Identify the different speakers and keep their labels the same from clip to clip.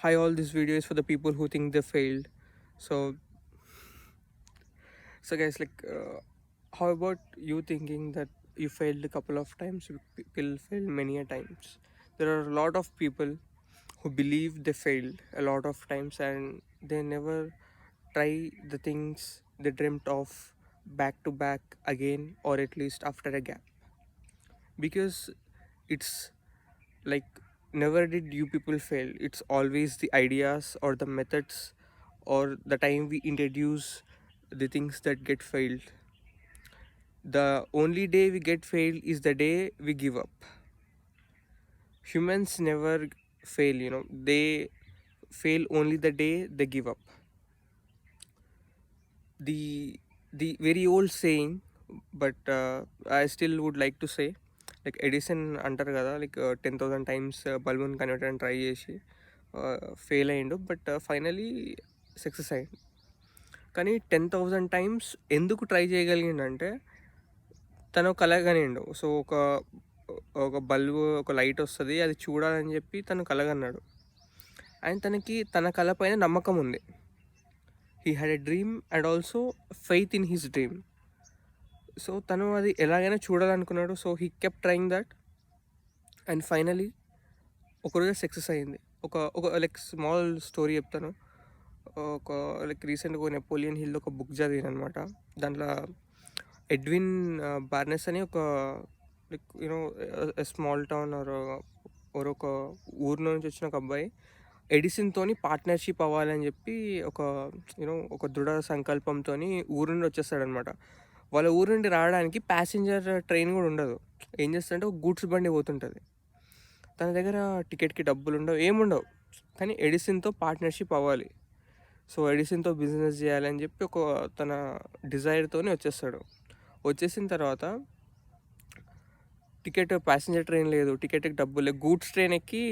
Speaker 1: Hi, all this video is for the people who think they failed. So, so guys, how about you thinking that you failed a couple of times? People fail many a times. There are a lot of people who believe they failed a lot of times and they never try the things they dreamt of back to back again, or at least after a gap, because it's like, never did you people fail. It's always the ideas or the methods or the time we introduce the things that get failed. The only day we get failed is the day we give up. Humans never fail, they fail only the day they give up. The the very old saying, but I still would like to say, like Edison అంటారు కదా, 10,000 times బల్బుని కనిపెట్టడానికి try చేసి fail అయ్యిండు, but finally success అయ్యిండు. కానీ 10,000 times ఎందుకు try చేయగలిగిండంటే తను కలగనిండు. So ఒక ఒక బల్బు, ఒక లైట్ వస్తుంది, అది చూడాలని చెప్పి తను కలగన్నాడు. అండ్ తనకి తన కళ పైన నమ్మకం ఉంది. He had a dream and also faith in his dream. So తను అది ఎలాగైనా చూడాలనుకున్నాడు. So he kept trying that and finally ఒకరోజు సక్సెస్ అయ్యింది. ఒక ఒక స్మాల్ స్టోరీ చెప్తాను. ఒక రీసెంట్గా నెపోలియన్ హిల్ ఒక బుక్ చదివాను అనమాట. దాంట్లో ఎడ్విన్ బార్నెస్ అని ఒక స్మాల్ టౌన్ ఒక ఊరు నుంచి వచ్చిన ఒక అబ్బాయి ఎడిసన్తోని పార్ట్నర్షిప్ అవ్వాలని చెప్పి ఒక దృఢ సంకల్పంతో ఊరు నుండి వచ్చేస్తాడనమాట. వాళ్ళ ఊరు నుండి రావడానికి ప్యాసింజర్ ట్రైన్ కూడా ఉండదు. ఏం చేస్తాడంటే ఒక గూడ్స్ బండి పోతుంటుంది. తన దగ్గర టికెట్కి డబ్బులు ఉండవు, ఏముండవు, కానీ ఎడిసన్తో పార్ట్నర్షిప్ అవ్వాలి. సో ఎడిసన్తో బిజినెస్ చేయాలని చెప్పి తన డిజైర్తోనే వచ్చేస్తాడు. వచ్చేసిన తర్వాత ప్యాసింజర్ ట్రైన్ లేదు, టికెట్కి డబ్బులు లేదు, గూడ్స్ ట్రైన్ ఎక్కి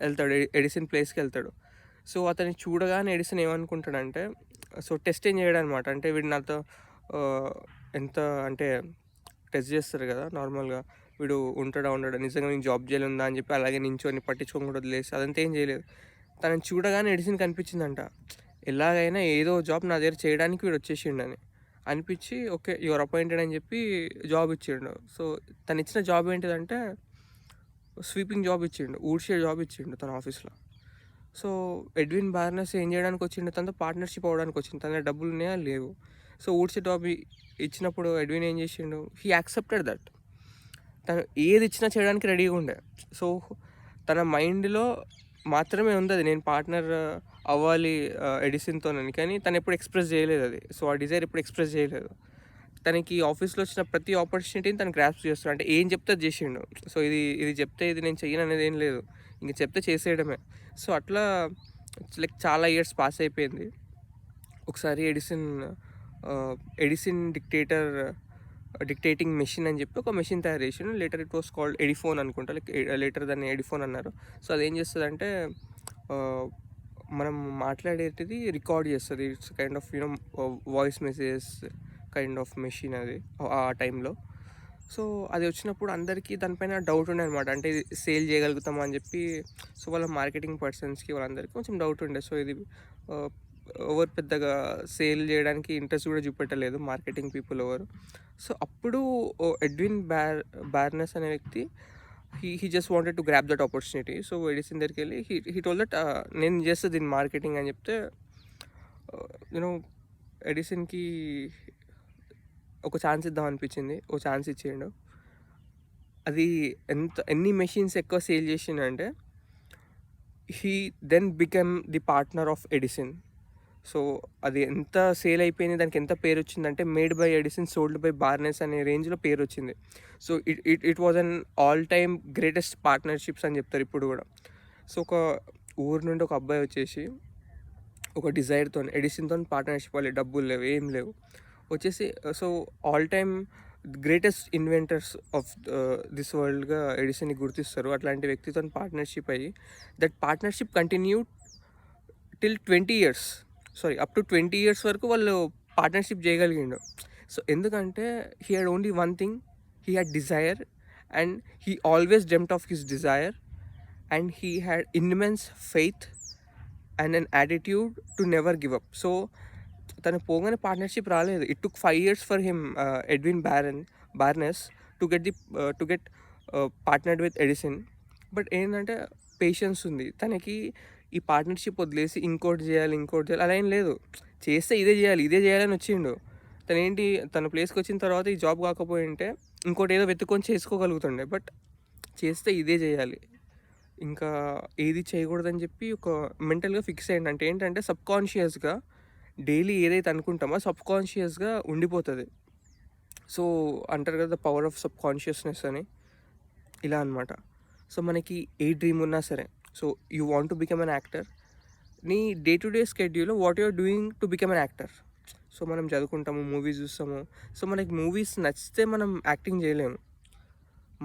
Speaker 1: వెళ్తాడు, ఎడిసన్ ప్లేస్కి వెళ్తాడు. సో అతన్ని చూడగానే ఎడిసన్ ఏమనుకుంటాడంటే, సో టెస్ట్ ఏం చేయడం అనమాట. అంటే వీడు నాతో ఎంత అంటే టెస్ట్ చేస్తారు కదా నార్మల్గా, వీడు ఉంటాడా ఉండడా, నిజంగా నేను జాబ్ చేయాలందా అని చెప్పి అలాగే నించొని పట్టించుకోకుండా వదిలేసి అదంతా ఏం చేయలేదు. తనని చూడగానే ఎడిసన్ కనిపించిందంట, ఎలాగైనా ఏదో జాబ్ నా దగ్గర చేయడానికి వీడు వచ్చేసిండని అనిపించి, ఓకే యువర్ అపాయింటెడ్ అని చెప్పి జాబ్ ఇచ్చిండు. సో తను ఇచ్చిన జాబ్ ఏంటిదంటే స్వీపింగ్ జాబ్ ఇచ్చిండు, ఊడ్చే జాబ్ ఇచ్చిండు తన ఆఫీస్లో. సో ఎడ్విన్ బార్నెస్ ఏం చేయడానికి వచ్చిండు, తనతో పార్ట్నర్షిప్ అవ్వడానికి వచ్చింది. తన డబ్బులు ఉన్నాయా లేవు. సో ఊడ్చే జాబ్ ఇచ్చినప్పుడు ఎడ్విన్ ఏం చేసిండు, హీ యాక్సెప్టెడ్ దట్. తను ఏది ఇచ్చినా చేయడానికి రెడీగా ఉండే. సో తన మైండ్లో మాత్రమే ఉంది అది, నేను పార్ట్నర్ అవ్వాలి ఎడిసన్తోనని, కానీ తను ఎప్పుడు ఎక్స్ప్రెస్ చేయలేదు అది. సో ఆ డిజైర్ ఎప్పుడు ఎక్స్ప్రెస్ చేయలేదు. తనకి ఆఫీస్లో వచ్చిన ప్రతి ఆపర్చునిటీని తను గ్రాస్ప్ చేస్తాడు. అంటే ఏం చెప్తే అది చేసిండు. సో ఇది చెప్తే ఇది నేను చెయ్యను అనేది ఏం లేదు, ఇంక చెప్తే చేసేయడమే. సో అట్లా చాలా ఇయర్స్ పాస్ అయిపోయింది. ఒకసారి ఎడిసన్ డిక్టేటింగ్ మెషిన్ అని చెప్పి ఒక మెషిన్ తయారు చేసిండు. లేటర్ ఇట్ వాస్ కాల్డ్ ఎడిఫోన్ అనుకుంటా, లేటర్ దాన్ని ఎడిఫోన్ అన్నారు. సో అదేం చేస్తుంది, మనం మాట్లాడేది రికార్డ్ చేస్తుంది. It's kind of voice messages kind of machine అది ఆ టైంలో. సో అది వచ్చినప్పుడు అందరికీ దానిపైన డౌట్ ఉండే అనమాట, అంటే ఇది సేల్ చేయగలుగుతామా అని చెప్పి. సో వాళ్ళ మార్కెటింగ్ పర్సన్స్కి వాళ్ళందరికీ కొంచెం డౌట్ ఉండే. సో ఇది ఎవరు పెద్దగా సేల్ చేయడానికి ఇంట్రెస్ట్ కూడా చూపెట్టలేదు, మార్కెటింగ్ పీపుల్ ఎవరు. సో అప్పుడు ఎడ్విన్ బార్నెస్ అనే వ్యక్తి he just wanted to grab that opportunity. So Edison దగ్గరికి వెళ్ళి హీ టోల్ దట్ నేను చేస్తుంది దీని మార్కెటింగ్ అని చెప్తే, ఎడిసన్కి ఒక ఛాన్స్ ఇద్దాం అనిపించింది, ఒక ఛాన్స్ ఇచ్చేయండు. అది ఎన్ని మెషిన్స్ ఎక్కువ సేల్ చేసిండంటే he then become the partner of Edison. So అది ఎంత సేల్ అయిపోయింది, దానికి ఎంత పేరు వచ్చిందంటే made by Edison sold by Barnes అనే రేంజ్లో పేరు వచ్చింది. So it was an all time greatest partnerships అని చెప్తారు ఇప్పుడు కూడా. సో ఒక ఊరు నుండి ఒక అబ్బాయి వచ్చేసి ఒక డిజైర్తో ఎడిసన్తో పార్ట్నర్షిప్, వాళ్ళు డబ్బులు లేవు, ఏం లేవు, వచ్చేసి so all time greatest inventors of this వరల్డ్గా ఎడిసన్ని గుర్తిస్తారు. అట్లాంటి వ్యక్తితో పార్ట్నర్షిప్ అయ్యి that partnership continue till 20 years, up to 20 years వరకు వాళ్ళు పార్ట్నర్షిప్ చేయగలిగిండు. సో ఎందుకంటే he had only one thing, he had desire and he always dreamed of his desire and he had immense faith and an attitude to never give up. So తను పోగానే partnership రాలేదు. It took 5 years for him, Edwin Barnes to get partnered with Edison. But ఏంటంటే patience ఉంది తనకి. ఈ partnership వదిలేసి ఇంకోటి చేయాలి అలా ఏం లేదు. చేస్తే ఇదే చేయాలని వచ్చిండు. తనేంటి తన ప్లేస్కి వచ్చిన తర్వాత ఈ జాబ్ కాకపోయి ఉంటే ఇంకోటి ఏదో వెతుక్కొని చేసుకోగలుగుతుండే. బట్ చేస్తే ఇదే చేయాలి, ఇంకా ఏది చేయకూడదని చెప్పి ఒక మెంటల్గా ఫిక్స్ అయ్యింది. అంటే ఏంటంటే సబ్కాన్షియస్గా డైలీ ఏదైతే అనుకుంటామో సబ్కాన్షియస్గా ఉండిపోతుంది. సో అంటారు కదా, ద పవర్ ఆఫ్ సబ్కాన్షియస్నెస్ అని, ఇలా అనమాట. సో మనకి ఏ డ్రీమ్ ఉన్నా సరే, so you want to become an actor, నీ డే టు డే స్కెడ్యూల్లో what you're doing to become an actor. So మనం చదువుకుంటాము, మూవీస్ చూస్తాము. సో మనకి మూవీస్ నచ్చితే మనం యాక్టింగ్ చేయలేము.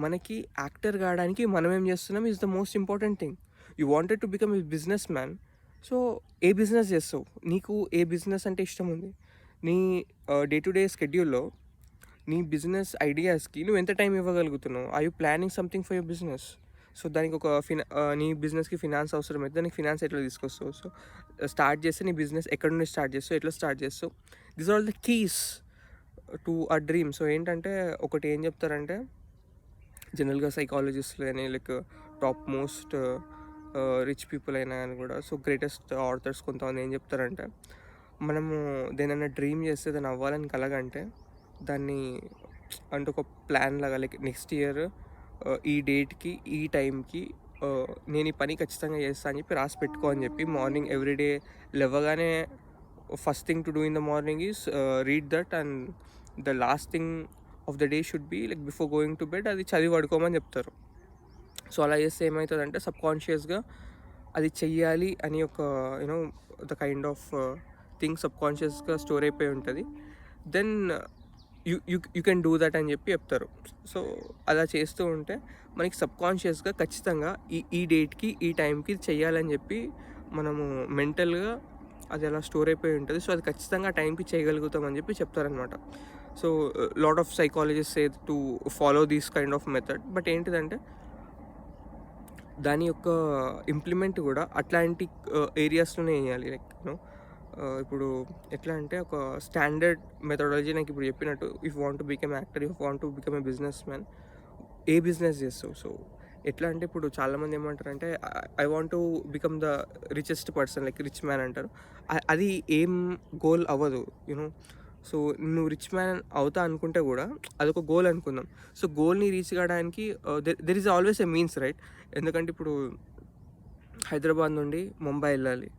Speaker 1: మనకి యాక్టర్ కావడానికి మనం ఏం చేస్తున్నాం is the most important thing. You wanted to become a business man. So A business చేస్తావు, నీకు ఏ బిజినెస్ అంటే ఇష్టం ఉంది, నీ డే టు డే స్కెడ్యూల్లో నీ బిజినెస్ ఐడియాస్కి నువ్వు ఎంత టైం ఇవ్వగలుగుతున్నావు. I you planning something for your business. So దానికి ఒక నీ బిజినెస్కి ఫినాన్స్ అవసరం అయితే దానికి ఫినాన్స్ ఎట్లా తీసుకొస్తావు. సో స్టార్ట్ చేస్తే నీ బిజినెస్ ఎక్కడ నుండి స్టార్ట్ చేస్తావు, ఎట్లా స్టార్ట్ చేస్తావు. This are all the keys to a dream. So ఏంటంటే ఒకటి ఏం చెప్తారంటే జనరల్గా సైకాలజిస్టులు కానీ like top most rich people అయినా కానీ కూడా, సో గ్రేటెస్ట్ ఆర్థర్స్ కొంతమంది ఏం చెప్తారంటే, మనము దేనైనా డ్రీమ్ చేస్తే దాన్ని అవ్వాలని కలగంటే దాన్ని అంటే ఒక ప్లాన్ లాగా, లైక్ నెక్స్ట్ ఇయర్ ఈ డేట్కి ఈ టైంకి నేను ఈ పని ఖచ్చితంగా చేస్తాను అని చెప్పి రాసి పెట్టుకో అని చెప్పి, మార్నింగ్ ఎవ్రీడే లేవగానే first thing to do in the morning is read that, and the last thing of the day should be like before going to bed అది చదివి పడుకోమని చెప్తారు. సో అలా చేస్తే ఏమవుతుందంటే సబ్కాన్షియస్గా అది చెయ్యాలి అని ఒక you know the kind of thing సబ్కాన్షియస్గా స్టోర్ అయిపోయి ఉంటుంది. Then you can do that అని చెప్పి చెప్తారు. సో అలా చేస్తూ ఉంటే మనకి సబ్కాన్షియస్గా ఖచ్చితంగా ఈ డేట్కి ఈ టైంకి చెయ్యాలని చెప్పి మనము మెంటల్గా అది అలా స్టోర్ అయిపోయి ఉంటుంది. సో అది ఖచ్చితంగా టైంకి చేయగలుగుతామని చెప్పి చెప్తారనమాట. So lot of psychologist say to follow these kind of method. But ఏంటిదంటే దాని యొక్క ఇంప్లిమెంట్ కూడా అట్లాంటి ఏరియాస్లోనే వేయాలి. లైక్ యూనో ఇప్పుడు ఎట్లా అంటే ఒక స్టాండర్డ్ మెథడాలజీ నాకు ఇప్పుడు చెప్పినట్టు, if want to become actor, if want to become a business man, A business చేస్తావు. సో ఎట్లా అంటే ఇప్పుడు చాలామంది ఏమంటారంటే I want to become the richest person, like rich man అంటారు. అది ఏం గోల్ అవ్వదు యూనో. సో నువ్వు రిచ్ మ్యాన్ అవుతా అనుకుంటే కూడా అదొక గోల్ అనుకుందాం. సో గోల్ని రీచ్ కావడానికి there is always a means, right? ఎందుకంటే ఇప్పుడు హైదరాబాద్ నుండి ముంబై వెళ్ళాలి.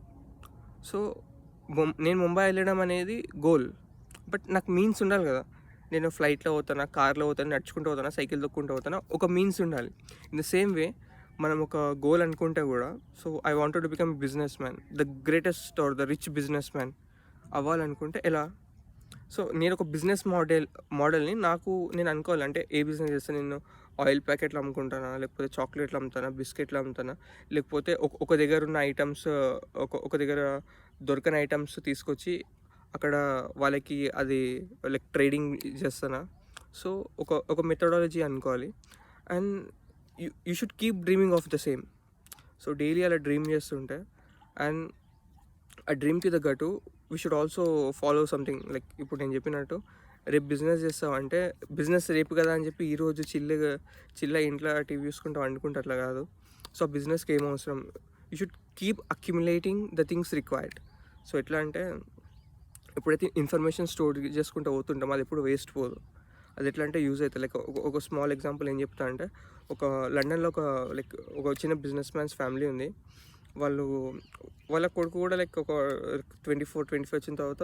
Speaker 1: సో నేను ముంబై వెళ్ళడం అనేది గోల్, బట్ నాకు మీన్స్ ఉండాలి కదా. నేను ఫ్లైట్లో పోతానా, కార్లో పోతానా, నడుచుకుంటూ పోతానా, సైకిల్ తొక్కుంటూ పోతానా, ఒక మీన్స్ ఉండాలి. ఇన్ ద సేమ్ వే మనం ఒక గోల్ అనుకుంటే కూడా, so I wanted to become business man, the greatest or the rich business man అవ్వాలనుకుంటే ఎలా? సో నేను ఒక బిజినెస్ మోడల్ని నేను అనుకోవాలి. అంటే ఏ బిజినెస్ చేస్తే నేను ఆయిల్ ప్యాకెట్లు అమ్ముకుంటానా, లేకపోతే చాక్లెట్లు అమ్ముతానా, బిస్కెట్లు అమ్ముతానా, లేకపోతే ఒక దగ్గర ఉన్న ఐటమ్స్ ఒక దగ్గర దొరకని ఐటమ్స్ తీసుకొచ్చి అక్కడ వాళ్ళకి అది లైక్ ట్రేడింగ్ చేస్తానా. సో ఒక మెథడాలజీ అనుకోవాలి. And you should keep dreaming of the same. So daily అలా డ్రీమ్ చేస్తుంటే, అండ్ ఆ డ్రీమ్కి తగ్గట్టు we should also follow something. Like ఇప్పుడు నేను చెప్పినట్టు రేపు బిజినెస్ చేస్తామంటే బిజినెస్ రేపు కదా అని చెప్పి ఈరోజు చిల్లగా ఇంట్లో టీవీ చూసుకుంటూ వండుకుంటే అట్లా కాదు. సో ఆ బిజినెస్కి ఏం అవసరం, you should keep accumulating the things required. So ఎట్లా అంటే ఎప్పుడైతే ఇన్ఫర్మేషన్ స్టోర్ చేసుకుంటూ పోతుంటామో అది ఎప్పుడు వేస్ట్ పోదు. అది ఎట్లా అంటే యూజ్ అవుతుంది. లైక్ ఒక స్మాల్ ఎగ్జాంపుల్ ఏం చెప్తా అంటే, ఒక లండన్లో ఒక చిన్న బిజినెస్ మ్యాన్స్ ఫ్యామిలీ ఉంది. వాళ్ళ కొడుకు కూడా లైక్ ఒక 24-25 వచ్చిన తర్వాత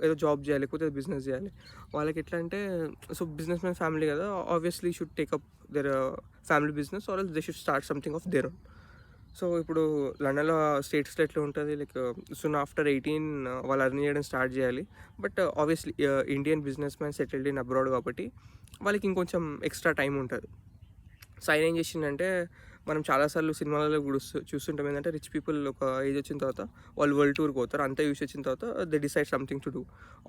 Speaker 1: ఏదో జాబ్ చేయాలి, లేకపోతే బిజినెస్ చేయాలి. వాళ్ళకి ఎట్లా అంటే, సో బిజినెస్ మ్యాన్ ఫ్యామిలీ కదా, obviously should take up their family business are they should start something of their own. So ఇప్పుడు లండన్లో స్టేట్స్లో ఎట్లా ఉంటుంది, లైక్ సూన్ ఆఫ్టర్ 18 వాళ్ళు అర్న్ చేయడం స్టార్ట్ చేయాలి. But obviously Indian business man settled in abroad కాబట్టి వాళ్ళకి ఇంకొంచెం ఎక్స్ట్రా టైం ఉంటుంది. సో ఆయన ఏం చేసిందంటే, మనం చాలాసార్లు సినిమాలలో కూడా చూస్తుంటాం ఏంటంటే, రిచ్ పీపుల్ ఒక ఏజ్ వచ్చిన తర్వాత వాళ్ళు వరల్డ్ టూర్కి పోతారు. అంతా యూస్ వచ్చిన తర్వాత they decide something to do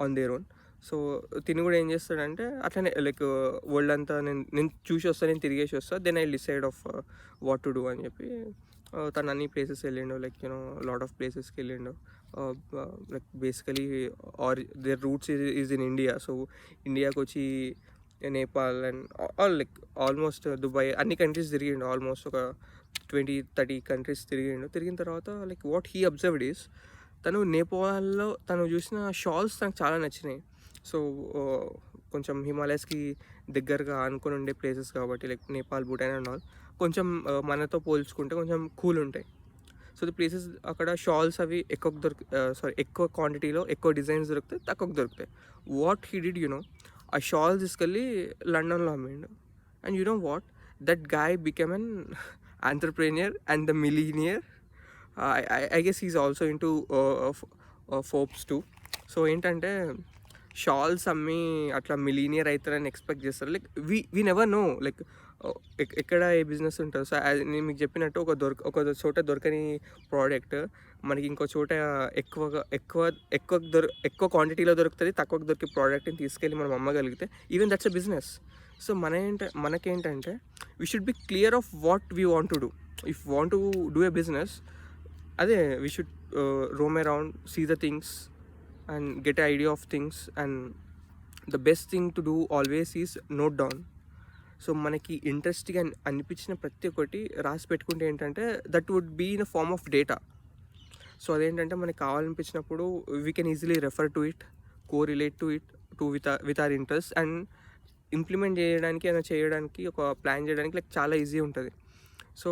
Speaker 1: on their own. So తిని కూడా ఏం చేస్తాడంటే అట్లనే లైక్ వరల్డ్ అంతా నేను చూసి వస్తాను, నేను తిరిగేసి వస్తాను, then I decide of what to do అని చెప్పి తను అన్ని ప్లేసెస్ వెళ్ళిండు, లైక్ లాట్ ఆఫ్ ప్లేసెస్కి వెళ్ళిండు. Like basically are their roots is in India. So ఇండియాకి వచ్చి Nepal and all like almost Dubai అన్ని కంట్రీస్ తిరిగిండు. ఆల్మోస్ట్ ఒక 20-30 కంట్రీస్ తిరిగిండు. తిరిగిన తర్వాత like what he observed is, తను నేపాల్లో తను చూసిన షాల్స్ తనకు చాలా నచ్చినాయి. సో కొంచెం హిమాలయస్కి దగ్గరగా ఆనుకొని ఉండే ప్లేసెస్ కాబట్టి, like Nepal, Bhutan and all కొంచెం మనతో పోల్చుకుంటే కొంచెం కూల్ ఉంటాయి. సో ది ప్లేసెస్ అక్కడ షాల్స్ అవి ఎక్కువ క్వాంటిటీలో ఎక్కువ డిజైన్స్ దొరుకుతాయి, తక్కువకు దొరుకుతాయి. వాట్ హీ డిడ్ ఆ షాల్స్ తీసుకెళ్ళి లండన్లో అమ్మిండు. And what, that guy became an entrepreneur and the millionaire. I guess he's also into Forbes too. So ఏంటంటే షాల్స్ అమ్మి అట్లా మిలీనియర్ అవుతారని ఎక్స్పెక్ట్ చేస్తారు. Like we never know, like ఎక్కడ ఏ బిజినెస్ ఉంటుంది. సో నేను మీకు చెప్పినట్టు ఒక చోట దొరకని ప్రోడక్ట్ మనకి ఇంకో చోట ఎక్కువ క్వాంటిటీలో దొరుకుతుంది, తక్కువ దొరికే ప్రోడక్ట్ని తీసుకెళ్ళి మనం అమ్మగలిగితే even that's a business. So మనకేంటంటే we should be clear of what we want to do. If want to do a business, అదే we should roam around, see the things and get a idea of things. And the best thing to do always is note down. So మనకి ఇంట్రెస్ట్గా అనిపించిన ప్రతి ఒక్కటి రాసి పెట్టుకుంటే ఏంటంటే that would be in a form of data. So అదేంటంటే మనకి కావాలనిపించినప్పుడు we can easily refer to it, correlate to it with our interest, and implement చేయడానికి ఒక ప్లాన్ చేయడానికి లైక్ చాలా ఈజీ ఉంటుంది. So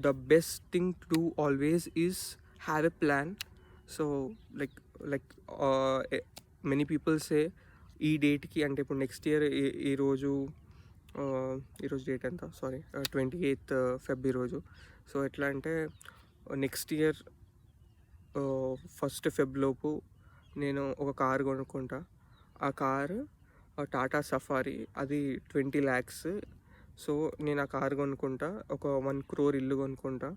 Speaker 1: the best thing to do always is have a plan. So like many people say ఈ డేట్కి, అంటే ఇప్పుడు next year ఈరోజు డేట్ ఎంత, 28th Feb ఈరోజు. సో ఎట్లా అంటే నెక్స్ట్ ఇయర్ 1st Feb లోపు నేను ఒక కారు కొనుక్కుంటా. ఆ కారు టాటా సఫారీ, అది 20 lakhs. సో నేను ఆ కారు కొనుక్కుంటా, ఒక 1 crore ఇల్లు కొనుక్కుంటా,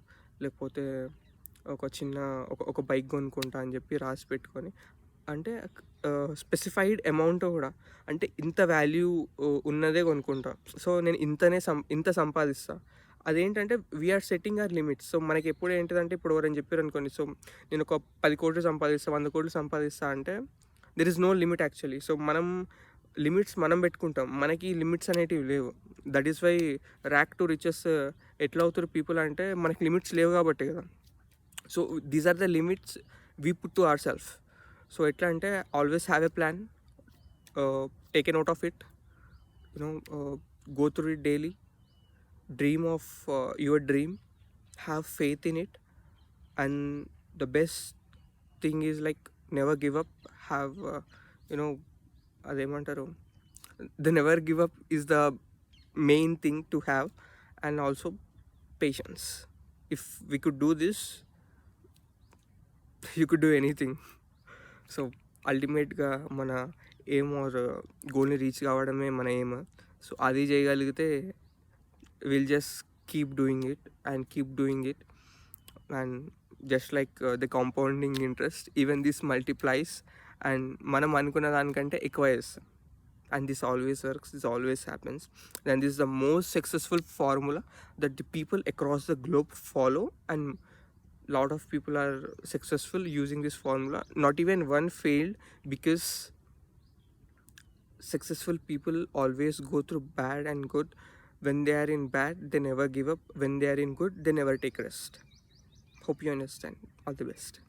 Speaker 1: లేకపోతే ఒక బైక్ కొనుక్కుంటా అని చెప్పి రాసి పెట్టుకొని, అంటే స్పెసిఫైడ్ అమౌంట్ కూడా, అంటే ఇంత వాల్యూ ఉన్నదే కొనుక్కుంటా. సో నేను ఇంత సంపాదిస్తా. అదేంటంటే we are setting our limits. So మనకి ఎప్పుడు ఏంటిదంటే, ఇప్పుడు ఎవరైనా చెప్పారు అనుకోండి, సో నేను ఒక 10 కోట్లు సంపాదిస్తా, 100 కోట్లు సంపాదిస్తా అంటే there is no limit actually. So limits మనం పెట్టుకుంటాం, మనకి లిమిట్స్ అనేటివి లేవు. That is why rag to riches ఎట్లా అవుతారు పీపుల్ అంటే, మనకి లిమిట్స్ లేవు కాబట్టి కదా. So these are the limits we put to our self. So ఎట్లా అంటే always have a plan, take a note of it, go through it daily, dream of your dream, have faith in it, and the best thing is like never give up. Have అదేమంటారు, the never give up is the main thing to have. And also patience. If we could do this, you could do anything. So అల్టిమేట్గా మన aim are గోల్ని reach కావడమే మన aim. So అది చేయగలిగితే will just keep doing it. And just like the compounding interest, even this multiplies, and మనం అనుకున్న దానికంటే ఎక్కువ చేస్తాం. And this always works, this always happens. And this is the most successful formula that the people across the globe follow, and lot of people are successful using this formula. Not even one failed, because successful people always go through bad and good. When they are in bad, they never give up. When they are in good, they never take rest. Hope you understand. All the best.